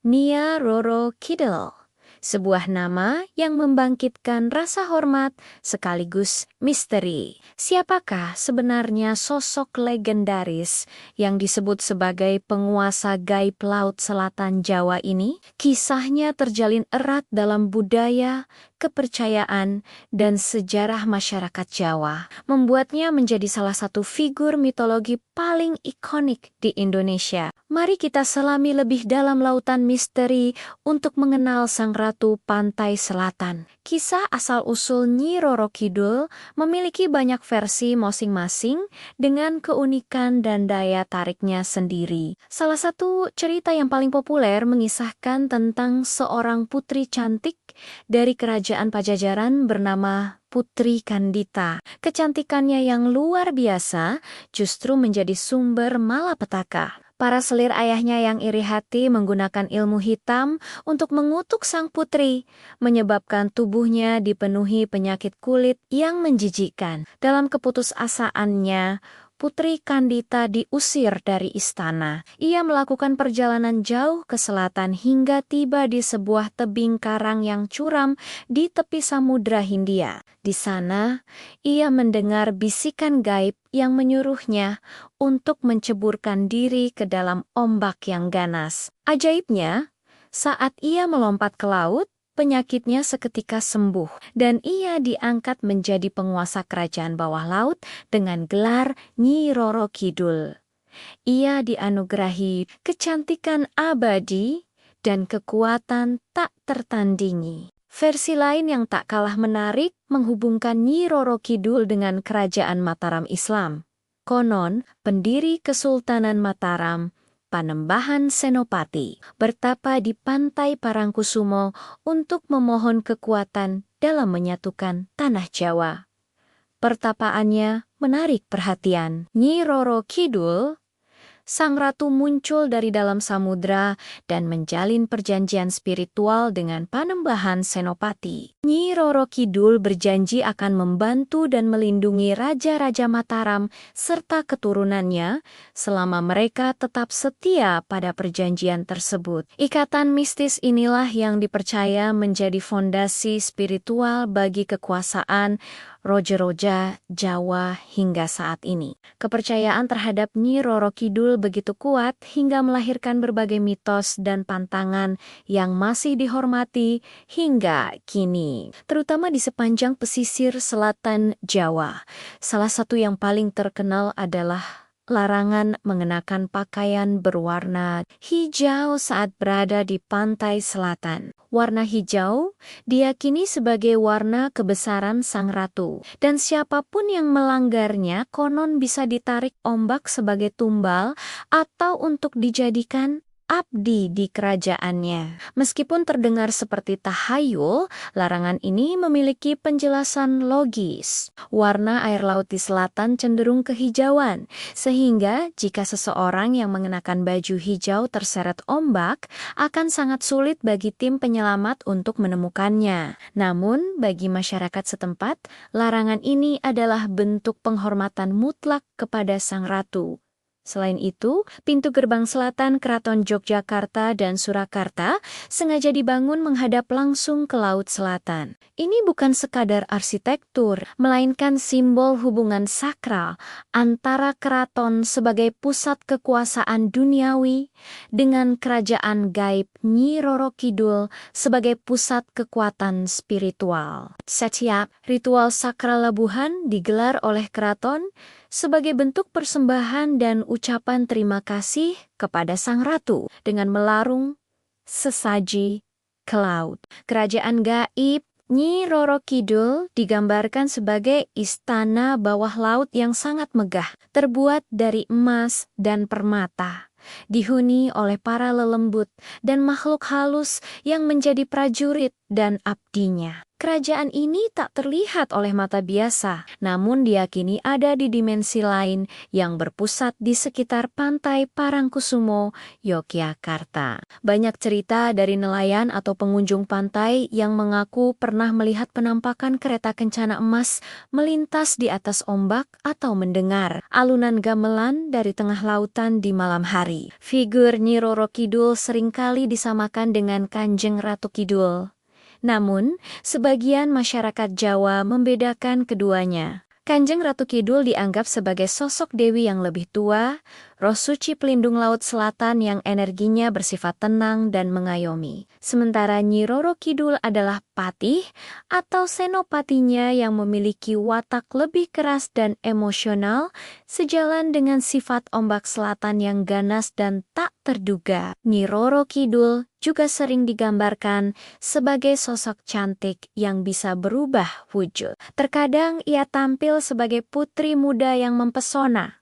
Nyi Roro Kidul, sebuah nama yang membangkitkan rasa hormat sekaligus misteri. Siapakah sebenarnya sosok legendaris yang disebut sebagai penguasa gaib Laut Selatan Jawa ini? Kisahnya terjalin erat dalam budaya, kepercayaan, dan sejarah masyarakat Jawa, membuatnya menjadi salah satu figur mitologi paling ikonik di Indonesia. Mari kita selami lebih dalam lautan misteri untuk mengenal Sang Ratu Pantai Selatan. Kisah asal-usul Nyi Roro Kidul memiliki banyak versi masing-masing dengan keunikan dan daya tariknya sendiri. Salah satu cerita yang paling populer mengisahkan tentang seorang putri cantik dari kerajaan Pajajaran bernama Putri Kandita. Kecantikannya yang luar biasa justru menjadi sumber malapetaka. Para selir ayahnya yang iri hati menggunakan ilmu hitam untuk mengutuk sang putri, menyebabkan tubuhnya dipenuhi penyakit kulit yang menjijikkan. Dalam keputusasaannya, Putri Kandita diusir dari istana. Ia melakukan perjalanan jauh ke selatan hingga tiba di sebuah tebing karang yang curam di tepi Samudra Hindia. Di sana, ia mendengar bisikan gaib yang menyuruhnya untuk menceburkan diri ke dalam ombak yang ganas. Ajaibnya, saat ia melompat ke laut, penyakitnya seketika sembuh dan ia diangkat menjadi penguasa kerajaan bawah laut dengan gelar Nyi Roro Kidul. Ia dianugerahi kecantikan abadi dan kekuatan tak tertandingi. Versi lain yang tak kalah menarik menghubungkan Nyi Roro Kidul dengan kerajaan Mataram Islam. Konon, pendiri Kesultanan Mataram, Panembahan Senopati, bertapa di pantai Parangkusumo untuk memohon kekuatan dalam menyatukan tanah Jawa. Pertapaannya menarik perhatian. Nyi Roro Kidul, sang ratu muncul dari dalam samudra dan menjalin perjanjian spiritual dengan Panembahan Senopati. Nyi Roro Kidul berjanji akan membantu dan melindungi Raja-Raja Mataram serta keturunannya selama mereka tetap setia pada perjanjian tersebut. Ikatan mistis inilah yang dipercaya menjadi fondasi spiritual bagi kekuasaan Roja-Roja Jawa hingga saat ini. Kepercayaan terhadap Nyi Roro Kidul begitu kuat hingga melahirkan berbagai mitos dan pantangan yang masih dihormati hingga kini, terutama di sepanjang pesisir selatan Jawa. Salah satu yang paling terkenal adalah larangan mengenakan pakaian berwarna hijau saat berada di pantai selatan. Warna hijau diyakini sebagai warna kebesaran sang ratu, dan siapapun yang melanggarnya konon bisa ditarik ombak sebagai tumbal atau untuk dijadikan abdi di kerajaannya. Meskipun terdengar seperti tahayul, larangan ini memiliki penjelasan logis. Warna air laut di selatan cenderung kehijauan, sehingga jika seseorang yang mengenakan baju hijau terseret ombak, akan sangat sulit bagi tim penyelamat untuk menemukannya. Namun, bagi masyarakat setempat, larangan ini adalah bentuk penghormatan mutlak kepada sang ratu. Selain itu, pintu gerbang selatan Keraton Yogyakarta dan Surakarta sengaja dibangun menghadap langsung ke Laut Selatan. Ini bukan sekadar arsitektur, melainkan simbol hubungan sakral antara keraton sebagai pusat kekuasaan duniawi dengan kerajaan gaib Nyi Roro Kidul sebagai pusat kekuatan spiritual. Setiap ritual sakral labuhan digelar oleh keraton sebagai bentuk persembahan dan ucapan terima kasih kepada sang ratu dengan melarung sesaji ke laut. Kerajaan gaib Nyi Roro Kidul digambarkan sebagai istana bawah laut yang sangat megah, terbuat dari emas dan permata, dihuni oleh para lelembut dan makhluk halus yang menjadi prajurit dan abdinya. Kerajaan ini tak terlihat oleh mata biasa, namun diyakini ada di dimensi lain yang berpusat di sekitar pantai Parangkusumo, Yogyakarta. Banyak cerita dari nelayan atau pengunjung pantai yang mengaku pernah melihat penampakan kereta kencana emas melintas di atas ombak atau mendengar alunan gamelan dari tengah lautan di malam hari. Figur Nyi Roro Kidul seringkali disamakan dengan Kanjeng Ratu Kidul. Namun, sebagian masyarakat Jawa membedakan keduanya. Kanjeng Ratu Kidul dianggap sebagai sosok dewi yang lebih tua, roh suci pelindung Laut Selatan yang energinya bersifat tenang dan mengayomi. Sementara Nyi Roro Kidul adalah patih atau senopatinya yang memiliki watak lebih keras dan emosional, sejalan dengan sifat ombak selatan yang ganas dan tak terduga. Nyi Roro Kidul juga sering digambarkan sebagai sosok cantik yang bisa berubah wujud. Terkadang ia tampil sebagai putri muda yang mempesona.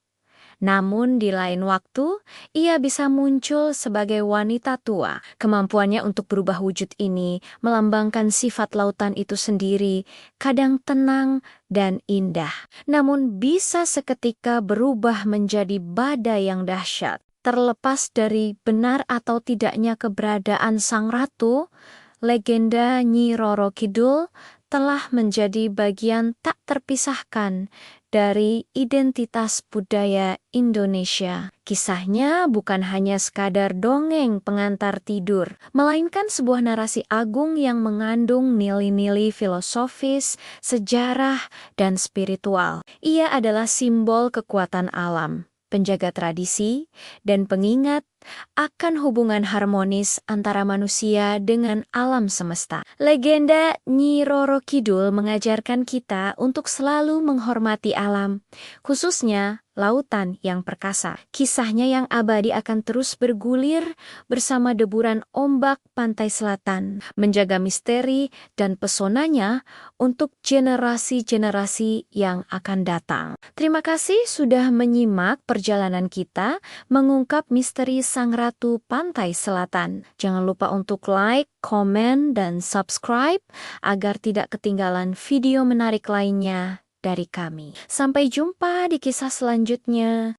Namun di lain waktu, ia bisa muncul sebagai wanita tua. Kemampuannya untuk berubah wujud ini melambangkan sifat lautan itu sendiri, kadang tenang dan indah. Namun bisa seketika berubah menjadi badai yang dahsyat. Terlepas dari benar atau tidaknya keberadaan sang ratu, legenda Nyi Roro Kidul telah menjadi bagian tak terpisahkan dari identitas budaya Indonesia. Kisahnya bukan hanya sekadar dongeng pengantar tidur, melainkan sebuah narasi agung yang mengandung nilai-nilai filosofis, sejarah, dan spiritual. Ia adalah simbol kekuatan alam, penjaga tradisi, dan pengingat akan hubungan harmonis antara manusia dengan alam semesta. Legenda Nyi Roro Kidul mengajarkan kita untuk selalu menghormati alam, khususnya lautan yang perkasa. Kisahnya yang abadi akan terus bergulir bersama deburan ombak pantai selatan, menjaga misteri dan pesonanya untuk generasi-generasi yang akan datang. Terima kasih sudah menyimak perjalanan kita mengungkap misteri Sang Ratu Pantai Selatan. Jangan lupa untuk like, komen, dan subscribe agar tidak ketinggalan video menarik lainnya dari kami. Sampai jumpa di kisah selanjutnya.